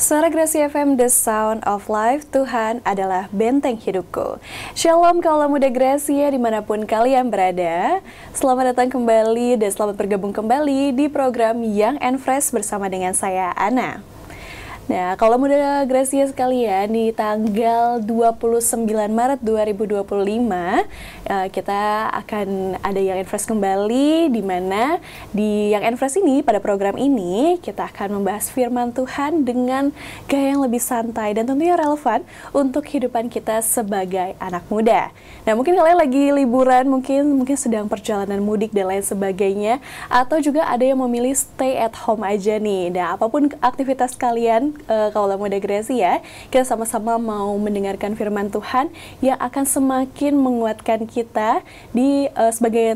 Suara Grasi FM, The Sound of Life, Tuhan adalah benteng hidupku. Shalom kaulah muda Gracia dimanapun kalian berada. Selamat datang kembali dan selamat bergabung kembali di program Young and Fresh bersama dengan saya, Ana. Nah, kalau muda Gracia sekalian, di tanggal 29 Maret 2025 kita akan ada Young and Fresh kembali, di mana di Young and Fresh ini, pada program ini kita akan membahas firman Tuhan dengan gaya yang lebih santai dan tentunya relevan untuk kehidupan kita sebagai anak muda. Nah, mungkin kalian lagi liburan, mungkin sedang perjalanan mudik dan lain sebagainya, atau juga ada yang memilih stay at home aja nih. Nah, apapun aktivitas kalian, kaulah muda Gracia, kita sama-sama mau mendengarkan firman Tuhan yang akan semakin menguatkan kita di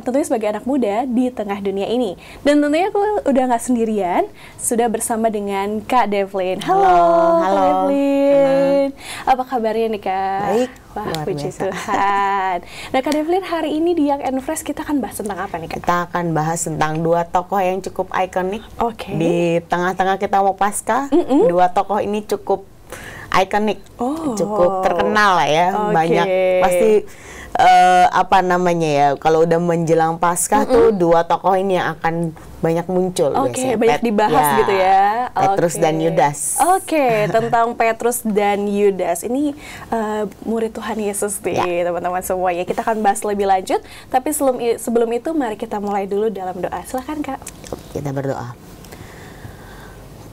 tentunya sebagai anak muda di tengah dunia ini. Dan tentunya aku udah nggak sendirian, sudah bersama dengan Kak Devlin. Halo Kak Devlin. Apa kabarnya nih Kak? Baik. Wah, puji Tuhan. Nah, Kak Devlin, hari ini di Young and Fresh kita akan bahas tentang apa nih Kak? Kita akan bahas tentang dua tokoh yang cukup ikonik. Oke. Di tengah-tengah kita mau Paskah, dua tokoh ini cukup ikonik, cukup terkenal lah ya. Banyak pasti kalau udah menjelang Paskah tuh dua tokoh ini yang akan banyak muncul. Banyak dibahas gitu ya. Petrus dan Yudas. Tentang Petrus dan Yudas. Ini murid Tuhan Yesus nih, teman-teman semuanya. Kita akan bahas lebih lanjut, tapi sebelum itu mari kita mulai dulu dalam doa. Silakan Kak. Kita berdoa.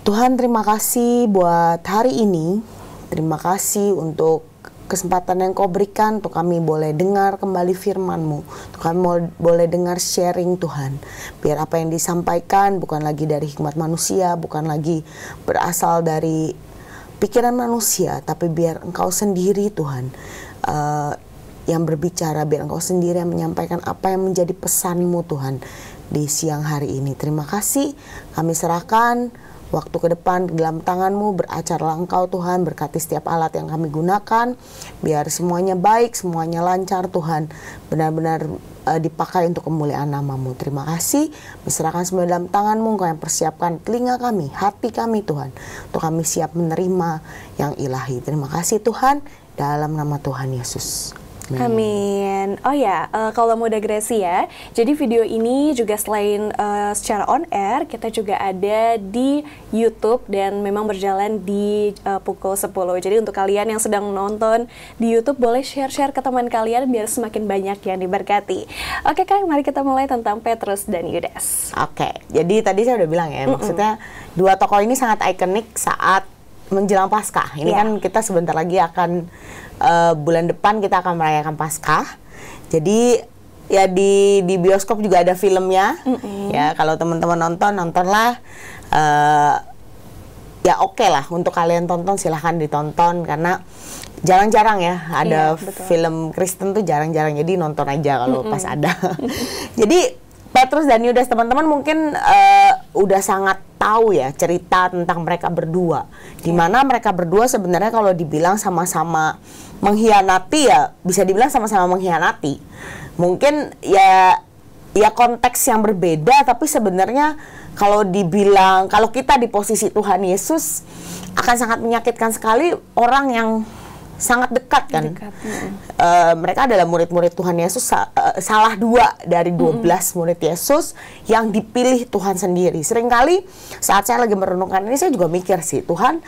Tuhan, terima kasih buat hari ini. Terima kasih untuk kesempatan yang Kau berikan untuk kami boleh dengar kembali firman-Mu. Untuk kami boleh dengar sharing Tuhan. Biar apa yang disampaikan bukan lagi dari hikmat manusia, bukan lagi berasal dari pikiran manusia, tapi biar Engkau sendiri Tuhan yang berbicara, biar Engkau sendiri yang menyampaikan apa yang menjadi pesan-Mu Tuhan di siang hari ini. Terima kasih, kami serahkan waktu ke depan dalam tangan-Mu, beracarlah Engkau Tuhan, berkati setiap alat yang kami gunakan, biar semuanya baik, semuanya lancar Tuhan, benar-benar dipakai untuk kemuliaan nama-Mu. Terima kasih, diserahkan semua dalam tangan-Mu, Engkau yang persiapkan telinga kami, hati kami Tuhan, untuk kami siap menerima yang ilahi. Terima kasih Tuhan, dalam nama Tuhan Yesus. Amin. Kalau muda Gracia, jadi video ini juga selain secara on air, kita juga ada di YouTube dan memang berjalan di pukul 10. Jadi untuk kalian yang sedang nonton di YouTube, boleh share-share ke teman kalian biar semakin banyak yang diberkati. Oke Kak, mari kita mulai tentang Petrus dan Yudas. Jadi tadi saya udah bilang ya, maksudnya dua tokoh ini sangat ikonik saat menjelang Paskah. Ini kan kita sebentar lagi akan bulan depan kita akan merayakan Paskah. Jadi ya di bioskop juga ada filmnya. Ya kalau teman-teman nontonlah. Ya oke lah untuk kalian tonton, silahkan ditonton karena jarang-jarang ya ada film Kristen tuh jarang-jarang. Jadi nonton aja kalau pas ada. Jadi Petrus dan Yudas, teman-teman mungkin udah sangat tahu ya cerita tentang mereka berdua. Dimana mereka berdua sebenarnya kalau dibilang sama-sama mengkhianati, ya bisa dibilang sama-sama mengkhianati. Mungkin ya konteks yang berbeda, tapi sebenarnya kalau kita di posisi Tuhan Yesus akan sangat menyakitkan sekali orang yang sangat dekat kan. Mereka adalah murid-murid Tuhan Yesus, salah dua dari 12 murid Yesus yang dipilih Tuhan sendiri. Seringkali saat saya lagi merenungkan ini, saya juga mikir sih, Tuhan,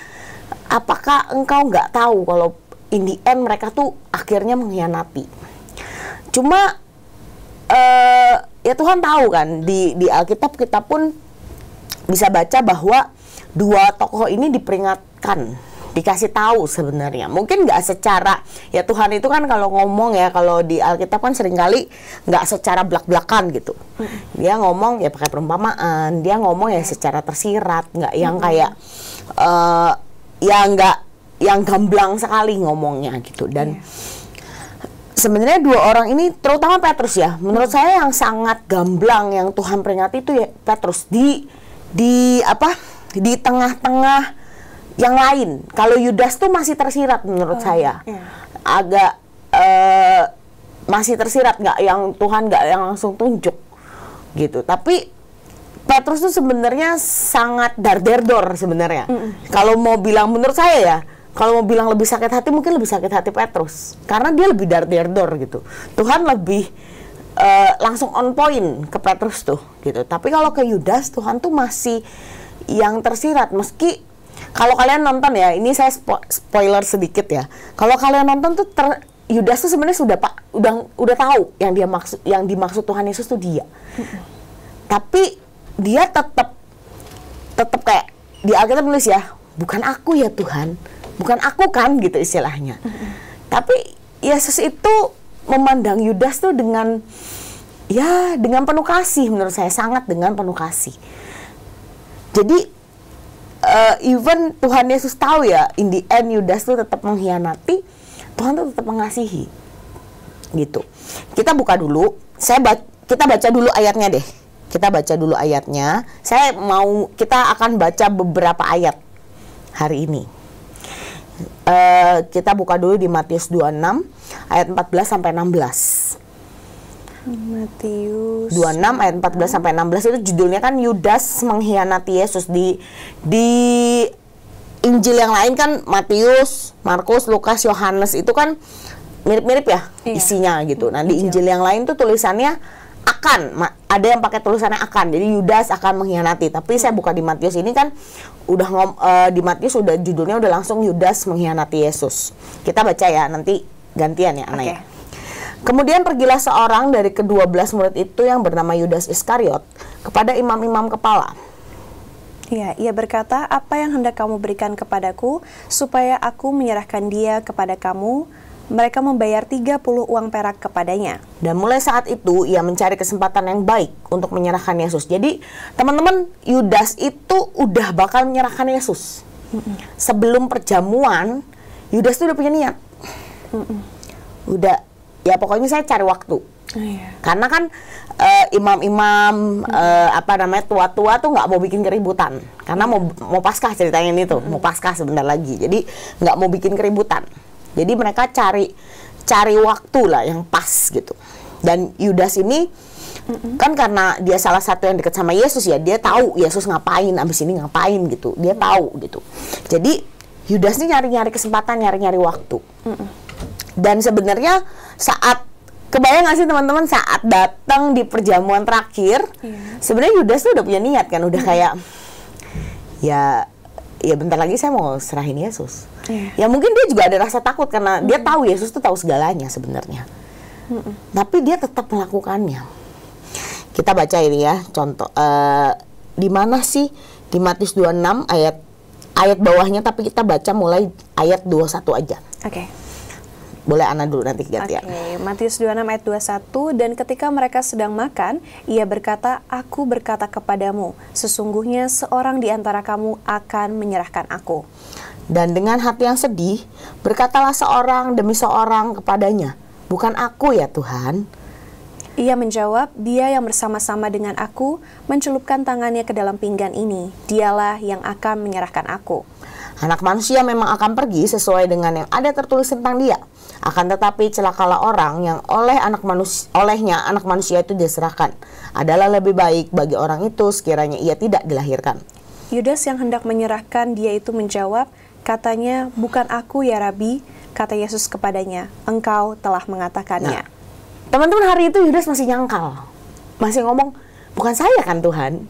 apakah Engkau nggak tahu kalau in the end mereka tuh akhirnya mengkhianati? Cuma ya Tuhan tahu kan, di Alkitab kita pun bisa baca bahwa dua tokoh ini diperingatkan, dikasih tahu sebenarnya. Mungkin nggak secara, ya Tuhan itu kan kalau ngomong ya, kalau di Alkitab kan seringkali nggak secara belak-belakan gitu. Dia ngomong ya pakai perumpamaan, dia ngomong ya secara tersirat, nggak yang kayak yang gamblang sekali ngomongnya gitu. Dan sebenarnya dua orang ini, terutama Petrus ya, menurut saya yang sangat gamblang yang Tuhan peringati itu ya Petrus di tengah-tengah yang lain. Kalau Yudas tuh masih tersirat menurut saya, agak masih tersirat, nggak yang Tuhan nggak yang langsung tunjuk gitu. Tapi Petrus tuh sebenarnya sangat dar-der-dor sebenarnya. Kalau mau bilang menurut saya ya, kalau mau bilang lebih sakit hati, mungkin lebih sakit hati Petrus. Karena dia lebih dar-der-dor gitu. Tuhan lebih langsung on point ke Petrus tuh gitu. Tapi kalau ke Yudas, Tuhan tuh masih yang tersirat. Meski kalau kalian nonton ya, ini saya spoiler sedikit ya. Kalau kalian nonton tuh Yudas tuh sebenarnya udah tahu yang dimaksud Tuhan Yesus tuh dia. Tapi dia tetap kayak di Alkitab nulis ya, bukan aku ya Tuhan, bukan aku kan gitu istilahnya. Tapi Yesus itu memandang Yudas tuh dengan penuh kasih, menurut saya sangat dengan penuh kasih. Jadi even Tuhan Yesus tahu ya, in the end Yudas tuh tetap mengkhianati, Tuhan tuh tetap mengasihi gitu. Kita buka dulu, kita baca dulu ayatnya deh. Kita baca dulu ayatnya. Kita akan baca beberapa ayat hari ini. Kita buka dulu di Matius 26 ayat 14 sampai 16. Matius 26 ayat 14 sampai 16 itu judulnya kan Yudas mengkhianati Yesus. Di Injil yang lain kan Matius, Markus, Lukas, Yohanes itu kan mirip-mirip ya isinya gitu. Nah, di Injil yang lain tuh tulisannya ada yang pakai tulisannya akan, jadi Yudas akan mengkhianati. Tapi saya buka di Matius ini kan di Matius judulnya udah langsung Yudas mengkhianati Yesus. Kita baca ya, nanti gantian ya Ana. Kemudian pergilah seorang dari ke-12 murid itu yang bernama Yudas Iskariot kepada imam-imam kepala. Ya, ia berkata, apa yang hendak kamu berikan kepadaku supaya aku menyerahkan dia kepada kamu? Mereka membayar 30 uang perak kepadanya. Dan mulai saat itu ia mencari kesempatan yang baik untuk menyerahkan Yesus. Jadi teman-teman, Yudas itu udah bakal menyerahkan Yesus. Sebelum perjamuan, Yudas tuh udah punya niat. Udah, ya pokoknya saya cari waktu. Karena kan imam-imam tua-tua tuh nggak mau bikin keributan. Karena mau Paskah ceritanya ini tuh, mau Paskah sebentar lagi. Jadi nggak mau bikin keributan. Jadi mereka cari waktu lah yang pas gitu. Dan Yudas ini kan karena dia salah satu yang dekat sama Yesus ya, dia tahu Yesus ngapain, abis ini ngapain gitu. Dia tahu gitu. Jadi Yudas ini nyari-nyari kesempatan, nyari-nyari waktu. Dan sebenarnya kebayang nggak sih teman-teman saat datang di perjamuan terakhir, sebenarnya Yudas tuh udah punya niat kan, udah kayak ya bentar lagi saya mau serahin Yesus. Ya mungkin dia juga ada rasa takut karena dia tahu Yesus tuh tahu segalanya sebenarnya. Tapi dia tetap melakukannya. Kita baca ini ya, contoh di mana sih di Matius 26 ayat bawahnya, tapi kita baca mulai ayat 21 aja. Boleh Ana dulu nanti gantian. Matius 26 ayat 21, dan ketika mereka sedang makan, ia berkata, aku berkata kepadamu, sesungguhnya seorang di antara kamu akan menyerahkan aku. Dan dengan hati yang sedih, berkatalah seorang demi seorang kepadanya, bukan aku ya Tuhan. Ia menjawab, dia yang bersama-sama dengan aku mencelupkan tangannya ke dalam pinggan ini, dialah yang akan menyerahkan aku. Anak manusia memang akan pergi sesuai dengan yang ada tertulis tentang dia. Akan tetapi celakalah orang yang olehnya anak manusia itu diserahkan. Adalah lebih baik bagi orang itu sekiranya ia tidak dilahirkan. Yudas yang hendak menyerahkan dia itu menjawab, katanya, bukan aku ya Rabi. Kata Yesus kepadanya, engkau telah mengatakannya. Nah, teman-teman, hari itu Yudas masih nyangkal. Masih ngomong, bukan saya kan Tuhan.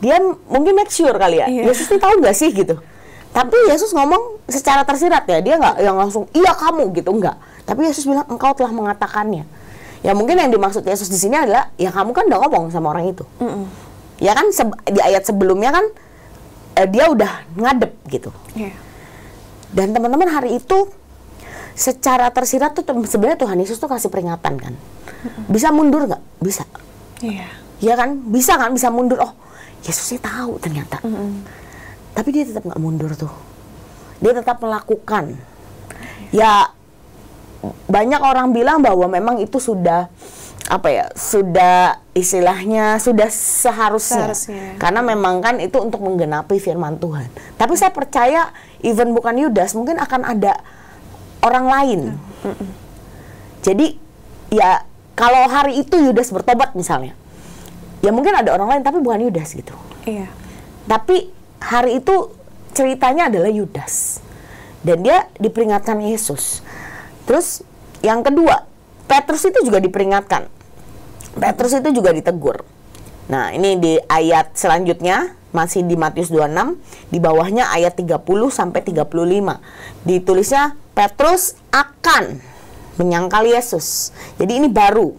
Dia mungkin make sure kali ya. Yesus ini tahu nggak sih gitu. Tapi Yesus ngomong secara tersirat ya, dia nggak yang langsung iya kamu gitu, enggak. Tapi Yesus bilang engkau telah mengatakannya. Ya mungkin yang dimaksud Yesus di sini adalah ya kamu kan udah ngomong sama orang itu. Ya kan di ayat sebelumnya kan dia udah ngadep gitu. Dan teman-teman, hari itu secara tersirat tuh sebenarnya Tuhan Yesus tuh kasih peringatan kan. Bisa mundur nggak? Bisa. Ya kan, bisa kan, bisa mundur. Oh, Yesusnya tahu ternyata. Tapi dia tetap nggak mundur tuh. Dia tetap melakukan. Ya, banyak orang bilang bahwa memang itu sudah sudah istilahnya sudah seharusnya. Karena memang kan itu untuk menggenapi firman Tuhan. Tapi saya percaya even bukan Yudas, mungkin akan ada orang lain. Jadi ya kalau hari itu Yudas bertobat misalnya, Ya mungkin ada orang lain tapi bukan Yudas gitu. Iya. Tapi hari itu ceritanya adalah Yudas. Dan dia diperingatkan Yesus. Terus yang kedua, Petrus itu juga diperingatkan. Petrus itu juga ditegur. Nah, ini di ayat selanjutnya, masih di Matius 26, di bawahnya ayat 30 sampai 35. Ditulisnya Petrus akan menyangkal Yesus. Jadi ini baru.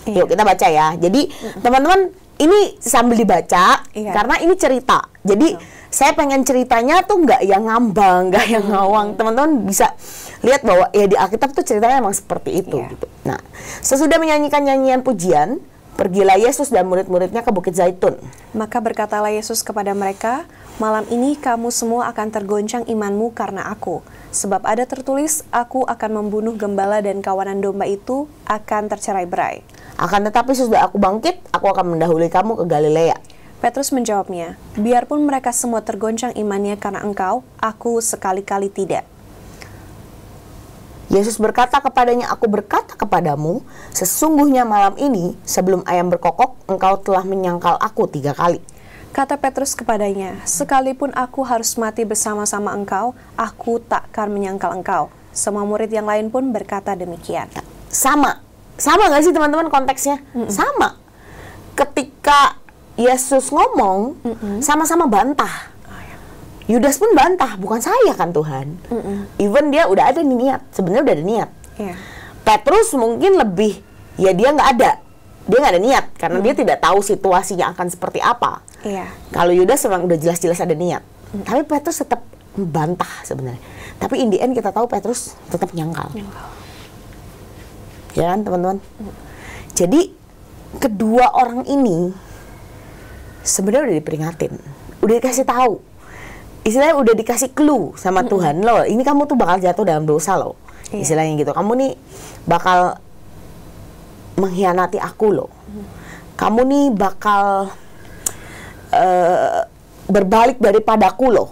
Yuk kita baca ya. Jadi teman-teman ini sambil dibaca karena ini cerita. Jadi saya pengen ceritanya tuh nggak yang ngambang, nggak yang ngawang. Teman-teman bisa lihat bahwa ya di Alkitab tuh ceritanya emang seperti itu. Gitu. Nah, sesudah menyanyikan nyanyian pujian, pergilah Yesus dan murid-muridnya ke Bukit Zaitun. Maka berkatalah Yesus kepada mereka, malam ini kamu semua akan tergoncang imanmu karena aku. Sebab ada tertulis, aku akan membunuh gembala dan kawanan domba itu akan tercerai-berai. Akan tetapi sesudah aku bangkit, aku akan mendahului kamu ke Galilea. Petrus menjawabnya, biarpun mereka semua tergoncang imannya karena engkau, aku sekali-kali tidak. Yesus berkata kepadanya, aku berkata kepadamu, sesungguhnya malam ini sebelum ayam berkokok, engkau telah menyangkal aku 3 kali. Kata Petrus kepadanya, sekalipun aku harus mati bersama-sama engkau, aku takkan menyangkal engkau. Semua murid yang lain pun berkata demikian. Sama nggak sih teman-teman konteksnya? Sama. Ketika Yesus ngomong, sama-sama bantah. Yudas pun bantah, bukan saya kan Tuhan. Even dia udah ada niat, sebenarnya udah ada niat. Petrus mungkin lebih, ya dia nggak ada niat karena dia tidak tahu situasinya akan seperti apa. Kalau Yudas memang udah jelas-jelas ada niat, tapi Petrus tetap membantah sebenarnya. Tapi in the end kita tahu Petrus tetap nyangkal. Ya kan teman-teman? Jadi kedua orang ini sebenarnya udah diperingatin, udah dikasih tahu. Istilahnya udah dikasih clue sama Tuhan, loh ini kamu tuh bakal jatuh dalam dosa loh. Istilahnya gitu, kamu nih bakal mengkhianati aku loh. Kamu nih bakal berbalik daripadaku loh.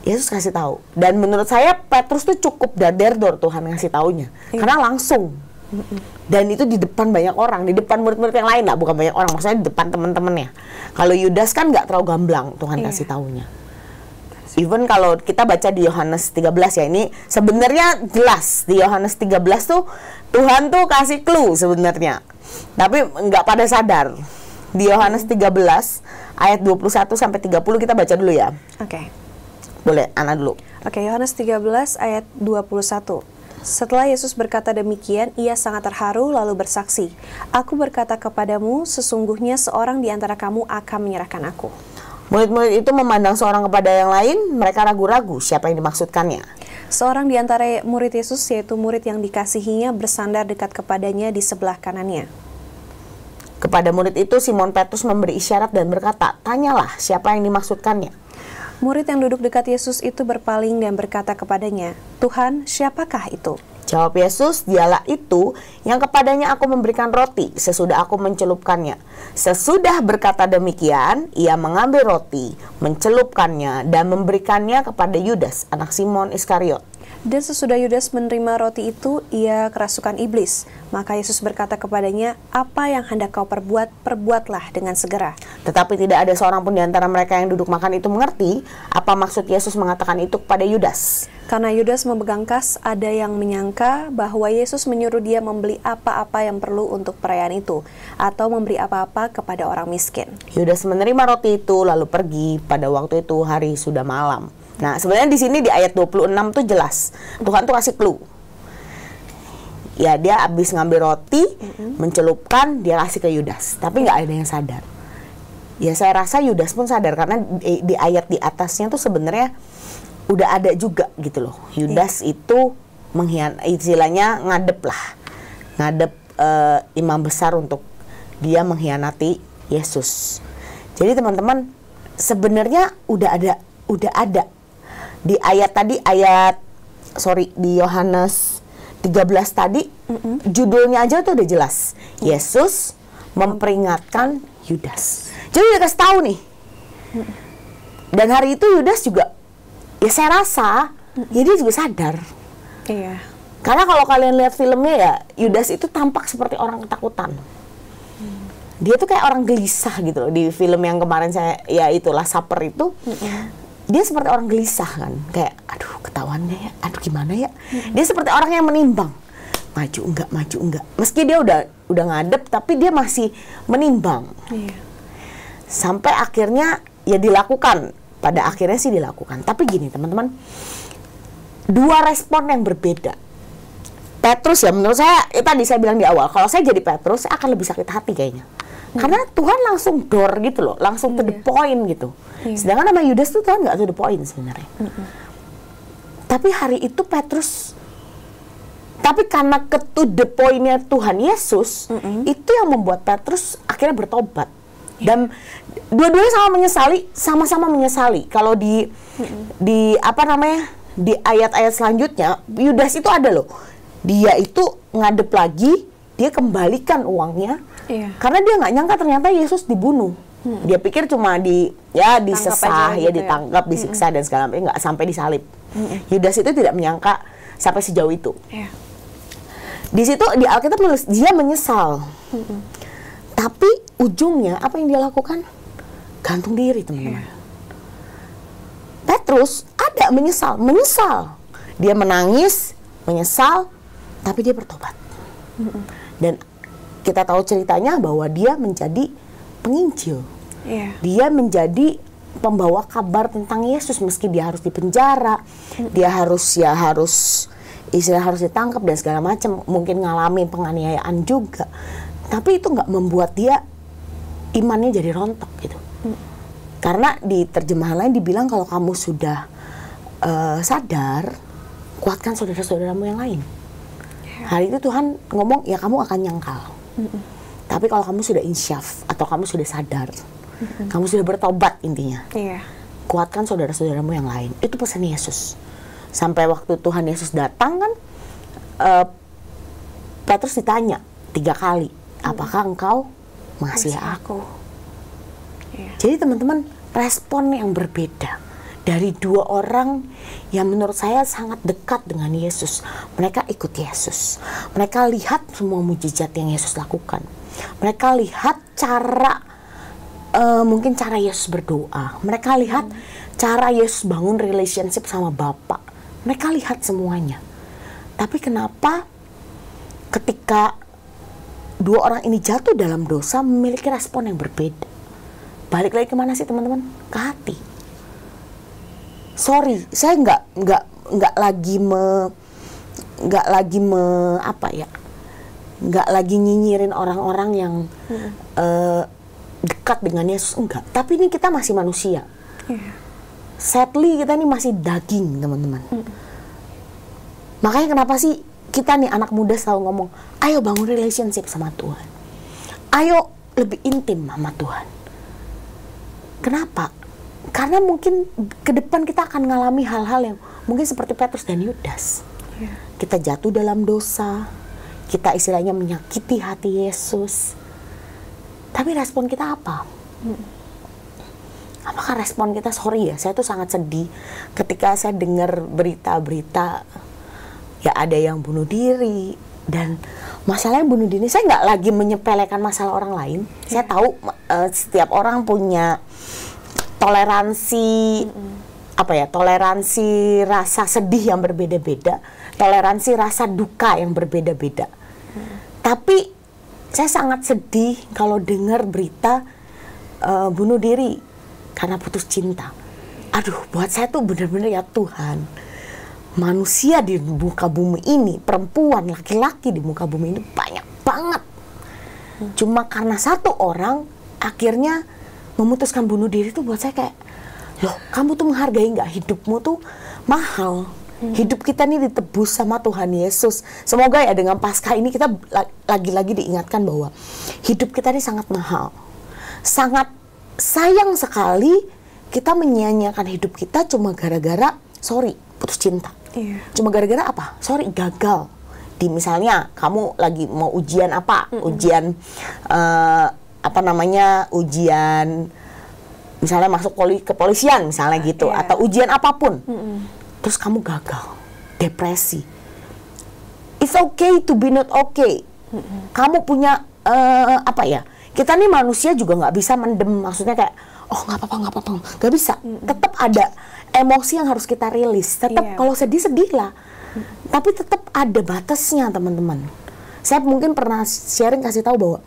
Yesus kasih tahu. Dan menurut saya Petrus tuh cukup daderdor Tuhan ngasih taunya. Karena langsung. Dan itu di depan banyak orang, di depan murid-murid yang lain lah, bukan banyak orang, maksudnya di depan teman-temannya. Kalau Yudas kan nggak terlalu gamblang Tuhan kasih taunya. Even kalau kita baca di Yohanes 13 ya, ini sebenarnya jelas di Yohanes 13 tuh Tuhan tuh kasih clue sebenarnya. Tapi nggak pada sadar. Di Yohanes 13 ayat 21 sampai 30 kita baca dulu ya. Oke. Boleh, Ana dulu. Oke, Yohanes 13 ayat 21. Setelah Yesus berkata demikian, ia sangat terharu lalu bersaksi, aku berkata kepadamu, sesungguhnya seorang di antara kamu akan menyerahkan aku. Murid-murid itu memandang seorang kepada yang lain, mereka ragu-ragu siapa yang dimaksudkannya. Seorang di antara murid Yesus, yaitu murid yang dikasihinya, bersandar dekat kepadanya di sebelah kanannya. Kepada murid itu Simon Petrus memberi isyarat dan berkata, tanyalah siapa yang dimaksudkannya. Murid yang duduk dekat Yesus itu berpaling dan berkata kepadanya, Tuhan, siapakah itu? Jawab Yesus, dialah itu yang kepadanya aku memberikan roti sesudah aku mencelupkannya. Sesudah berkata demikian, ia mengambil roti, mencelupkannya dan memberikannya kepada Yudas, anak Simon Iskariot. Dan sesudah Yudas menerima roti itu, ia kerasukan iblis. Maka Yesus berkata kepadanya, apa yang hendak kau perbuat, perbuatlah dengan segera. Tetapi tidak ada seorang pun di antara mereka yang duduk makan itu mengerti apa maksud Yesus mengatakan itu kepada Yudas. Karena Yudas memegang kas, ada yang menyangka bahwa Yesus menyuruh dia membeli apa-apa yang perlu untuk perayaan itu, atau memberi apa-apa kepada orang miskin. Yudas menerima roti itu lalu pergi. Pada waktu itu hari sudah malam. Nah, sebenarnya di sini di ayat 26 tuh jelas. Tuhan tuh kasih clue. Ya, dia habis ngambil roti, mencelupkan, dia kasih ke Yudas. Tapi nggak ada yang sadar. Ya, saya rasa Yudas pun sadar karena di ayat di atasnya tuh sebenarnya udah ada juga gitu loh. Yudas itu istilahnya ngadep lah. Ngadep imam besar untuk dia mengkhianati Yesus. Jadi teman-teman, sebenarnya udah ada di ayat tadi di Yohanes 13 tadi judulnya aja tuh udah jelas. Yesus memperingatkan Yudas. Jadi udah kasih tahu nih. Dan hari itu Yudas juga, ya saya rasa ya dia juga sadar. Iya. Karena kalau kalian lihat filmnya ya, Yudas itu tampak seperti orang ketakutan. Dia tuh kayak orang gelisah gitu loh. Di film yang kemarin saya, ya itulah Supper itu, dia seperti orang gelisah kan, kayak aduh ketahuan ya, aduh gimana ya. Dia seperti orang yang menimbang, maju enggak. Meski dia udah ngadep, tapi dia masih menimbang. Sampai akhirnya ya dilakukan. Pada akhirnya sih dilakukan. Tapi gini teman-teman, dua respon yang berbeda. Petrus ya menurut saya, tadi saya bilang di awal, kalau saya jadi Petrus, saya akan lebih sakit hati kayaknya. Karena Tuhan langsung door gitu loh, langsung to the point gitu. Sedangkan sama Yudas tuh Tuhan nggak to the point sebenarnya. Tapi hari itu Petrus, tapi karena ke to the point-nya Tuhan Yesus, itu yang membuat Petrus akhirnya bertobat. Dan dua-duanya sama-sama menyesali. Kalau di apa namanya, di ayat-ayat selanjutnya, Yudas itu ada loh. Dia itu ngadep lagi, dia kembalikan uangnya, karena dia nggak nyangka ternyata Yesus dibunuh. Dia pikir cuma disesah, ya ditangkap, disiksa dan segala macam, nggak sampai disalib. Yudas itu tidak menyangka sampai sejauh itu. Di situ di Alkitab menulis dia menyesal. Tapi ujungnya apa yang dia lakukan? Gantung diri, teman-teman. Petrus ada menyesal. Dia menangis, menyesal, tapi dia bertobat. Dan kita tahu ceritanya bahwa dia menjadi penginjil. Dia menjadi pembawa kabar tentang Yesus, meski dia harus dipenjara, dia harus ditangkap dan segala macam, mungkin ngalami penganiayaan juga. Tapi itu nggak membuat dia imannya jadi rontok gitu. Karena di terjemahan lain dibilang kalau kamu sudah sadar, kuatkan saudara-saudaramu yang lain. Hari itu Tuhan ngomong, ya kamu akan nyangkal. Tapi kalau kamu sudah insyaf atau kamu sudah sadar, kamu sudah bertobat intinya. Kuatkan saudara-saudaramu yang lain. Itu pesan Yesus. Sampai waktu Tuhan Yesus datang kan, Petrus ditanya 3 kali, apakah engkau mengasihi aku? Jadi teman-teman, respon yang berbeda dari dua orang yang menurut saya sangat dekat dengan Yesus. Mereka ikut Yesus. Mereka lihat semua mujizat yang Yesus lakukan. Mereka lihat mungkin cara Yesus berdoa. Mereka lihat cara Yesus bangun relationship sama Bapa. Mereka lihat semuanya. Tapi kenapa ketika dua orang ini jatuh dalam dosa memiliki respon yang berbeda? Balik lagi kemana sih teman-teman? Ke hati. Sorry, saya nggak lagi nyinyirin orang-orang yang dekat dengan Yesus, enggak. Tapi ini kita masih manusia. Sadly kita ini masih daging, teman-teman. Makanya kenapa sih kita nih anak muda selalu ngomong, ayo bangun relationship sama Tuhan. Ayo lebih intim sama Tuhan. Kenapa? Karena mungkin ke depan kita akan mengalami hal-hal yang mungkin seperti Petrus dan Yudas. Kita jatuh dalam dosa, kita istilahnya menyakiti hati Yesus. Tapi respon kita apa? Apakah respon kita, sorry ya, saya tuh sangat sedih ketika saya dengar berita-berita, ya ada yang bunuh diri. Dan masalahnya bunuh diri, saya nggak lagi menyepelekan masalah orang lain. Saya tahu setiap orang punya toleransi toleransi rasa sedih yang berbeda-beda, toleransi rasa duka yang berbeda-beda. Tapi saya sangat sedih kalau dengar berita bunuh diri karena putus cinta. Aduh, buat saya tuh bener-bener ya Tuhan, manusia di muka bumi ini, perempuan, laki-laki di muka bumi ini banyak banget. Cuma karena satu orang akhirnya memutuskan bunuh diri, tuh buat saya kayak, loh, kamu tuh menghargai nggak? Hidupmu tuh mahal. Hidup kita nih ditebus sama Tuhan Yesus. Semoga ya dengan Paskah ini kita lagi-lagi diingatkan bahwa hidup kita ini sangat mahal. Sangat sayang sekali kita menyia-nyiakan hidup kita cuma gara-gara, putus cinta. Cuma gara-gara apa? Gagal. Di misalnya kamu lagi mau ujian apa? Ujian ujian misalnya masuk kepolisian misalnya gitu, atau ujian apapun. Terus kamu gagal, depresi. It's okay to be not okay. Kamu punya Kita nih manusia juga nggak bisa mendem, maksudnya kayak oh nggak apa-apa, nggak bisa. Tetap ada emosi yang harus kita rilis. Tetap kalau sedih lah, tapi tetap ada batasnya teman-teman. Saya mungkin pernah sharing kasih tahu bahwa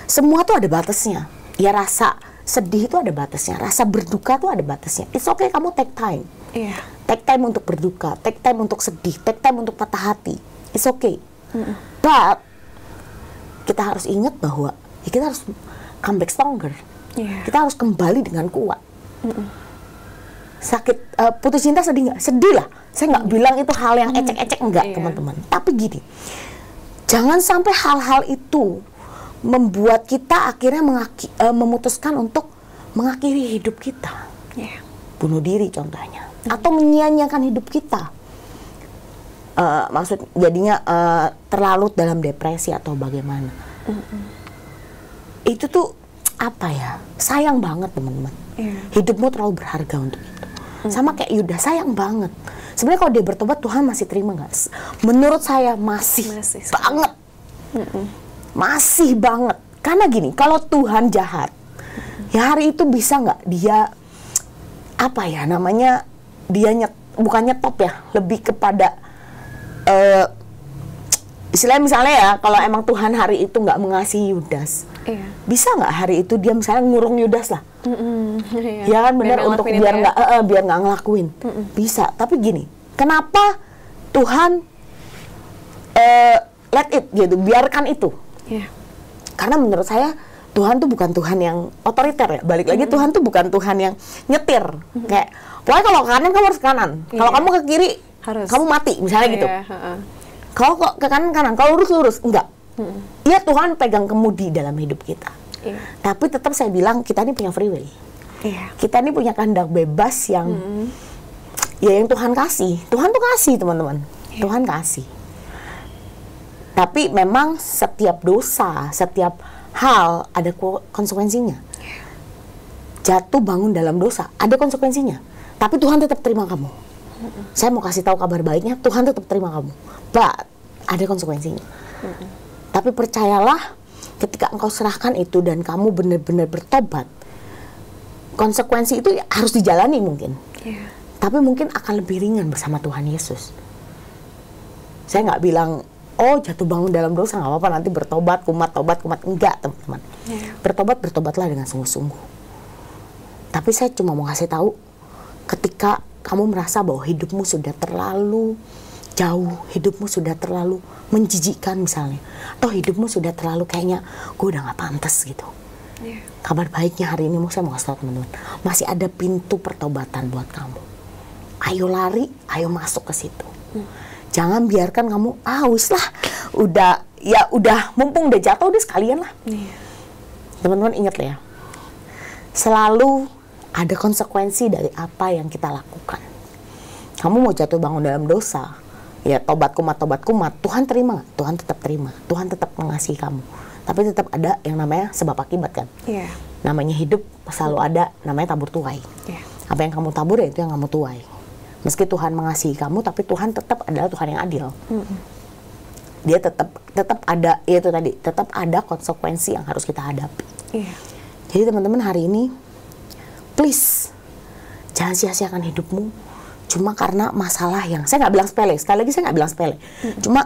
semua tuh ada batasnya. Ya rasa sedih itu ada batasnya, rasa berduka tuh ada batasnya. It's okay, kamu take time. Take time untuk berduka, take time untuk sedih, take time untuk patah hati. It's okay. But kita harus ingat bahwa ya kita harus come back stronger. Kita harus kembali dengan kuat. Sakit, putus cinta sedih nggak? Sedih lah. Saya nggak bilang itu hal yang ecek-ecek, enggak teman-teman. Tapi gini, jangan sampai hal-hal itu membuat kita akhirnya memutuskan untuk mengakhiri hidup kita. Bunuh diri contohnya. Atau menyia-nyiakan hidup kita. Maksud jadinya terlarut dalam depresi atau bagaimana. Itu tuh apa ya? Sayang banget teman-teman. Hidupmu terlalu berharga untuk itu. Sama kayak Yudas, sayang banget. Sebenarnya kalau dia bertobat, Tuhan masih terima nggak? Menurut saya masih banget. Masih banget. Karena gini, kalau Tuhan jahat, ya hari itu bisa nggak dia apa ya namanya, dia bukan nyetop ya, lebih kepada istilahnya misalnya ya, kalau emang Tuhan hari itu nggak mengasihi Yudas, bisa nggak hari itu dia misalnya ngurung Yudas lah, ya kan benar, untuk biar nggak ngelakuin, bisa. Tapi gini, kenapa Tuhan let it gitu, biarkan itu? Karena menurut saya Tuhan tuh bukan Tuhan yang otoriter ya. Balik lagi, Tuhan tuh bukan Tuhan yang nyetir. Kayak, pokoknya kalau ke kanan kamu harus ke kanan. Kalau kamu ke kiri, kamu mati, misalnya gitu. Kalau ke kanan, kalau lurus. Enggak. Iya, Tuhan pegang kemudi dalam hidup kita. Tapi tetap saya bilang, kita ini punya free will. Kita ini punya kehendak bebas yang ya yang Tuhan kasih. Tuhan tuh kasih, teman-teman. Tuhan kasih. Tapi memang setiap dosa, setiap hal ada konsekuensinya. Jatuh bangun dalam dosa, ada konsekuensinya. Tapi Tuhan tetap terima kamu. Saya mau kasih tahu kabar baiknya, Tuhan tetap terima kamu. But ada konsekuensinya. Tapi percayalah, ketika engkau serahkan itu dan kamu benar-benar bertobat, konsekuensi itu harus dijalani mungkin. Tapi mungkin akan lebih ringan bersama Tuhan Yesus. Saya nggak bilang, oh jatuh bangun dalam dosa nggak apa-apa, nanti bertobat, kumat. Enggak teman-teman. Bertobatlah dengan sungguh-sungguh. Tapi saya cuma mau kasih tahu, ketika kamu merasa bahwa hidupmu sudah terlalu jauh, hidupmu sudah terlalu menjijikkan misalnya, atau hidupmu sudah terlalu kayaknya gue udah nggak pantas gitu. Kabar baiknya hari ini saya mau kasih tahu teman-teman, masih ada pintu pertobatan buat kamu. Ayo lari, ayo masuk ke situ. Jangan biarkan kamu, wis lah, udah mumpung udah jatuh, udah sekalian lah. Teman-teman ingat ya, selalu ada konsekuensi dari apa yang kita lakukan. Kamu mau jatuh bangun dalam dosa, ya tobat kumat, Tuhan terima nggak? Tuhan tetap terima, Tuhan tetap mengasihi kamu. Tapi tetap ada yang namanya sebab akibat kan. Namanya hidup selalu ada, namanya tabur tuai. Apa yang kamu tabur ya itu yang kamu tuai. Meski Tuhan mengasihi kamu, tapi Tuhan tetap adalah Tuhan yang adil. Dia tetap ada, ya itu tadi, tetap ada konsekuensi yang harus kita hadapi. Jadi teman-teman hari ini, please jangan sia-siakan hidupmu cuma karena masalah yang, saya nggak bilang sepele, sekali lagi saya nggak bilang sepele. Cuma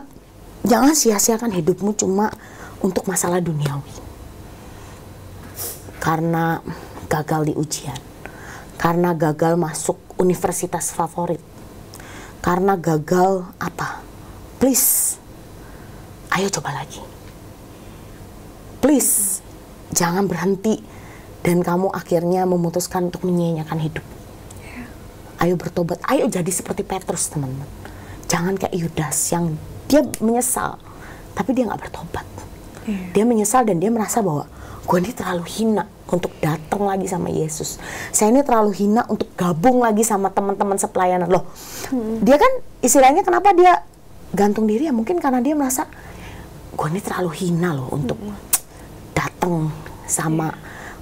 jangan sia-siakan hidupmu cuma untuk masalah duniawi. Karena gagal di ujian, karena gagal masuk universitas favorit, karena gagal apa, please ayo coba lagi, please jangan berhenti dan kamu akhirnya memutuskan untuk menyia-nyiakan hidup. Ayo bertobat, ayo jadi seperti Petrus teman-teman, jangan kayak Yudas yang dia menyesal tapi dia nggak bertobat. Dia menyesal dan dia merasa bahwa gue ini terlalu hina untuk datang lagi sama Yesus. Saya ini terlalu hina untuk gabung lagi sama teman-teman sepelayanan. Loh, dia kan istilahnya kenapa dia gantung diri ya? Mungkin karena dia merasa gue ini terlalu hina loh untuk datang sama,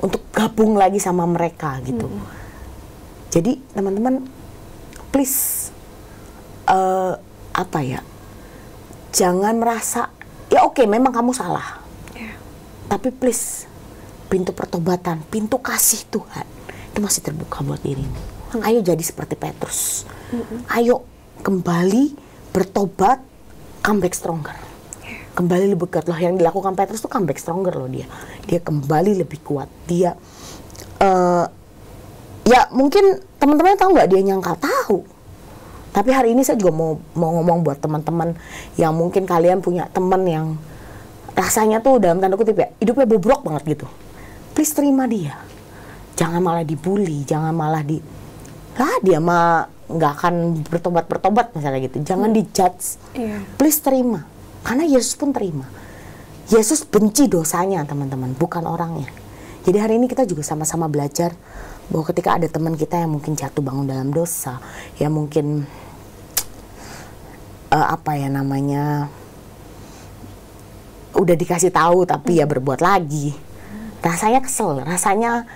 untuk gabung lagi sama mereka gitu. Jadi teman-teman, please apa ya? Jangan merasa ya oke, memang kamu salah. Tapi please pintu pertobatan, pintu kasih Tuhan itu masih terbuka buat dirimu. Ayo jadi seperti Petrus. Ayo kembali bertobat, comeback stronger. Kembali lebih kuat loh. Yang dilakukan Petrus tuh comeback stronger loh dia. Dia kembali lebih kuat. Dia ya mungkin teman-teman tahu nggak dia nyangka tahu. Tapi hari ini saya juga mau ngomong buat teman-teman yang mungkin kalian punya teman yang rasanya tuh dalam tanda kutip ya hidupnya bobrok banget gitu. Please terima dia. Jangan malah dibully, jangan malah dia mah nggak akan bertobat misalnya gitu. Jangan dijudge. Please terima. Karena Yesus pun terima. Yesus benci dosanya teman-teman, bukan orangnya. Jadi hari ini kita juga sama-sama belajar bahwa ketika ada teman kita yang mungkin jatuh bangun dalam dosa, yang mungkin udah dikasih tahu tapi ya berbuat lagi. Rasanya kesel, rasanya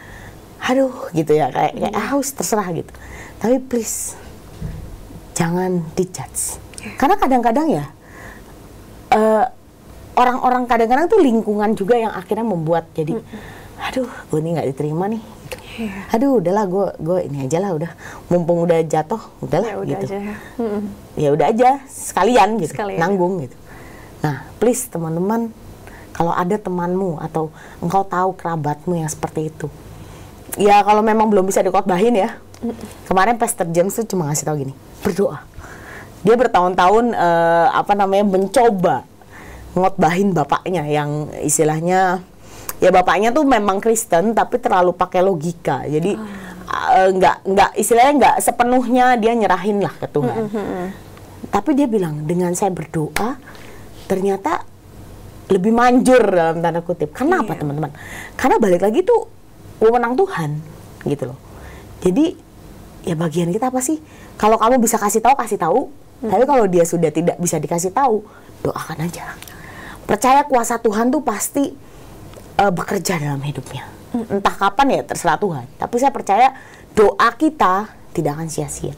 aduh gitu ya, kayak terserah gitu. Tapi please jangan dijudge. Karena kadang-kadang ya orang-orang kadang-kadang tuh lingkungan juga yang akhirnya membuat jadi aduh gue ini nggak diterima nih gitu. Aduh udahlah gue ini aja lah, udah mumpung udah jatuh udahlah ya gitu aja. Ya udah aja sekalian gitu nanggung gitu. Nah please teman-teman, kalau ada temanmu atau engkau tahu kerabatmu yang seperti itu, ya kalau memang belum bisa dikotbahin ya, kemarin Pastor James tuh cuma ngasih tahu gini, berdoa. Dia bertahun-tahun mencoba ngotbahin bapaknya yang istilahnya ya bapaknya tuh memang Kristen tapi terlalu pakai logika. Jadi nggak istilahnya nggak sepenuhnya dia nyerahin lah ke Tuhan. Tapi dia bilang dengan saya berdoa ternyata lebih manjur dalam tanda kutip. Karena apa teman-teman? Karena balik lagi tuh wewenang Tuhan gitu loh. Jadi ya bagian kita apa sih? Kalau kamu bisa kasih tahu. Tapi kalau dia sudah tidak bisa dikasih tahu, doakan aja. Percaya kuasa Tuhan tuh pasti bekerja dalam hidupnya. Entah kapan ya terserah Tuhan. Tapi saya percaya doa kita tidak akan sia-sia.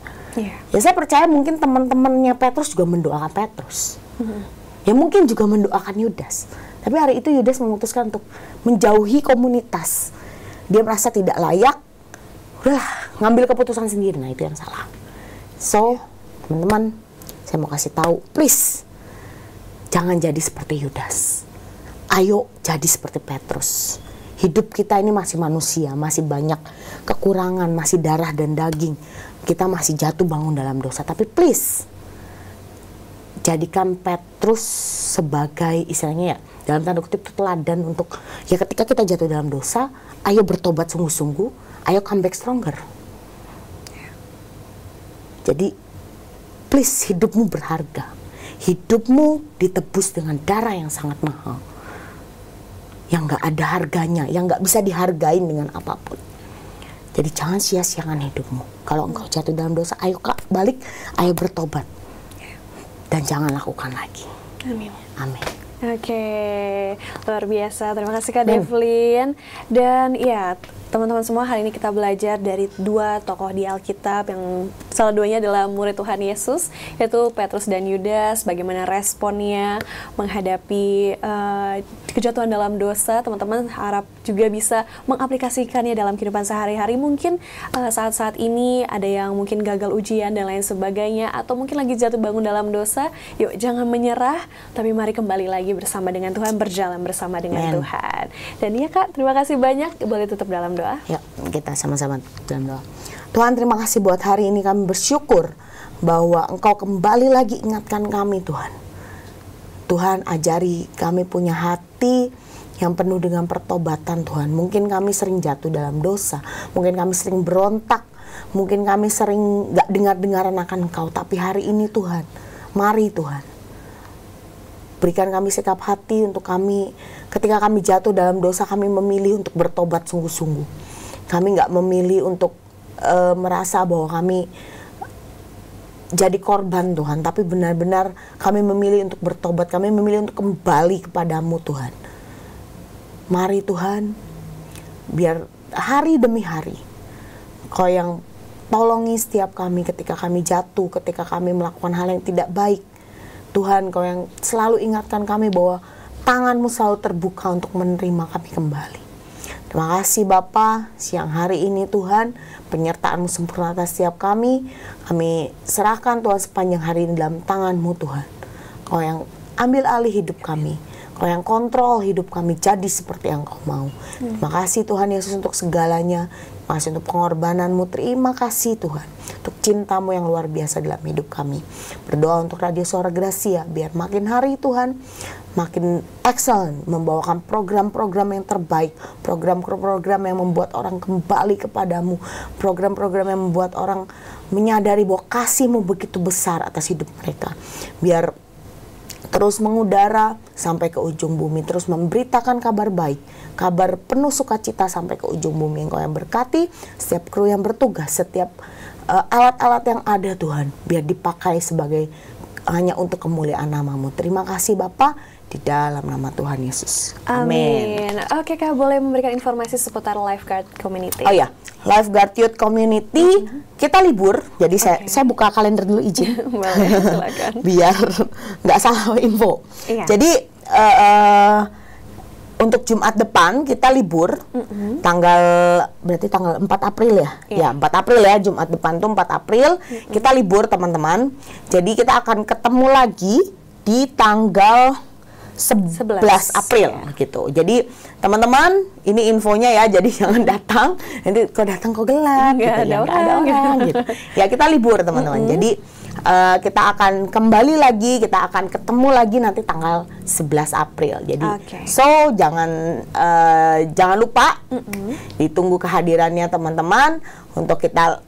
Ya saya percaya mungkin teman-temannya Petrus juga mendoakan Petrus. Ya mungkin juga mendoakan Yudas. Tapi hari itu Yudas memutuskan untuk menjauhi komunitas. Dia merasa tidak layak. Udahlah, ngambil keputusan sendiri. Nah itu yang salah. So, teman-teman, saya mau kasih tahu, please jangan jadi seperti Yudas. Ayo jadi seperti Petrus. Hidup kita ini masih manusia, masih banyak kekurangan, masih darah dan daging. Kita masih jatuh bangun dalam dosa. Tapi please, jadikan Petrus sebagai istilahnya ya, dalam tanda kutip teladan untuk ya ketika kita jatuh dalam dosa, ayo bertobat sungguh-sungguh, ayo comeback stronger. Jadi please, hidupmu berharga. Hidupmu ditebus dengan darah yang sangat mahal. Yang gak ada harganya, yang gak bisa dihargain dengan apapun. Jadi jangan sia-siakan hidupmu. Kalau engkau jatuh dalam dosa, ayo Kak, balik, ayo bertobat. Dan jangan lakukan lagi. Amin. Amin. Oke, luar biasa. Terima kasih Kak Devlin. Dan ya, teman-teman semua, hari ini kita belajar dari dua tokoh di Alkitab yang salah duanya adalah murid Tuhan Yesus, yaitu Petrus dan Yudas. Bagaimana responnya menghadapi kejatuhan dalam dosa. Teman-teman harap juga bisa mengaplikasikannya dalam kehidupan sehari-hari. Mungkin saat-saat ini ada yang mungkin gagal ujian dan lain sebagainya, atau mungkin lagi jatuh bangun dalam dosa. Yuk jangan menyerah, tapi mari kembali lagi bersama dengan Tuhan, berjalan bersama dengan Tuhan. Dan ya Kak, terima kasih banyak. Boleh tutup dalam doa. Ya, kita sama-sama dalam doa. Tuhan, terima kasih buat hari ini. Kami bersyukur bahwa Engkau kembali lagi ingatkan kami, Tuhan. Tuhan, ajari kami punya hati yang penuh dengan pertobatan, Tuhan. Mungkin kami sering jatuh dalam dosa, mungkin kami sering berontak, mungkin kami sering gak dengar-dengaran akan Engkau. Tapi hari ini Tuhan, mari Tuhan, berikan kami sikap hati untuk kami, ketika kami jatuh dalam dosa, kami memilih untuk bertobat sungguh-sungguh. Kami nggak memilih untuk merasa bahwa kami jadi korban Tuhan, tapi benar-benar kami memilih untuk bertobat, kami memilih untuk kembali kepadamu Tuhan. Mari Tuhan, biar hari demi hari, Kau yang tolongi setiap kami ketika kami jatuh, ketika kami melakukan hal yang tidak baik. Tuhan, Kau yang selalu ingatkan kami bahwa tangan-Mu selalu terbuka untuk menerima kami kembali. Terima kasih Bapa, siang hari ini Tuhan, penyertaan-Mu sempurna atas setiap kami serahkan Tuhan sepanjang hari ini dalam tangan-Mu Tuhan. Kau yang ambil alih hidup kami, Kau yang kontrol hidup kami jadi seperti yang Kau mau. Terima kasih Tuhan Yesus untuk segalanya. Terima kasih untuk pengorbanan-Mu. Terima kasih Tuhan untuk cinta-Mu yang luar biasa dalam hidup kami. Berdoa untuk Radio Suara Gracia biar makin hari Tuhan makin excellent, membawakan program-program yang terbaik, program-program yang membuat orang kembali kepadamu, program-program yang membuat orang menyadari bahwa kasih-Mu begitu besar atas hidup mereka. Biar terus mengudara sampai ke ujung bumi, terus memberitakan kabar baik, kabar penuh sukacita sampai ke ujung bumi. Engkau yang berkati setiap kru yang bertugas, setiap alat-alat yang ada Tuhan, biar dipakai sebagai hanya untuk kemuliaan nama-Mu. Terima kasih Bapa, di dalam nama Tuhan Yesus. Amin. Oke Kak, boleh memberikan informasi seputar Lifeguard Community? Oh ya, Lifeguard Youth Community kita libur, jadi saya buka kalender dulu izin. Boleh, silakan. Biar nggak salah info. Iya. Jadi untuk Jumat depan kita libur, berarti tanggal 4 April ya? Ya, 4 April ya, Jumat depan tuh 4 April, kita libur teman-teman. Jadi kita akan ketemu lagi di tanggal 11 April gitu. Jadi teman-teman, ini infonya ya, jadi jangan datang. Nanti kok datang kok gelap gitu, ada orang gitu. Ya kita libur teman-teman. Jadi kita akan kembali lagi, kita akan ketemu lagi nanti tanggal 11 April. Jadi so jangan lupa ditunggu kehadirannya teman-teman untuk kita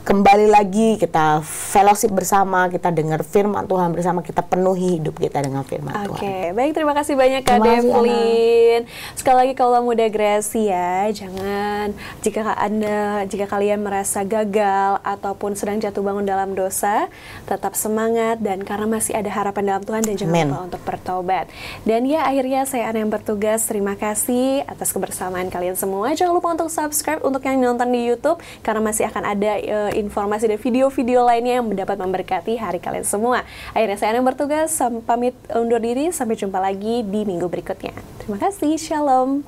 kembali lagi, kita fellowship bersama, kita dengar firman Tuhan bersama, kita penuhi hidup kita dengan firman Tuhan. Oke, baik, terima kasih banyak Kak Devlin. Sekali lagi Kaula Muda Gracia, jangan jika kalian merasa gagal ataupun sedang jatuh bangun dalam dosa, tetap semangat dan karena masih ada harapan dalam Tuhan dan jangan lupa untuk bertobat. Dan ya akhirnya saya Ana yang bertugas, terima kasih atas kebersamaan kalian semua. Jangan lupa untuk subscribe untuk yang nonton di YouTube karena masih akan ada informasi dan video-video lainnya yang dapat memberkati hari kalian semua. Akhirnya saya yang bertugas, pamit undur diri, sampai jumpa lagi di minggu berikutnya. Terima kasih, Shalom.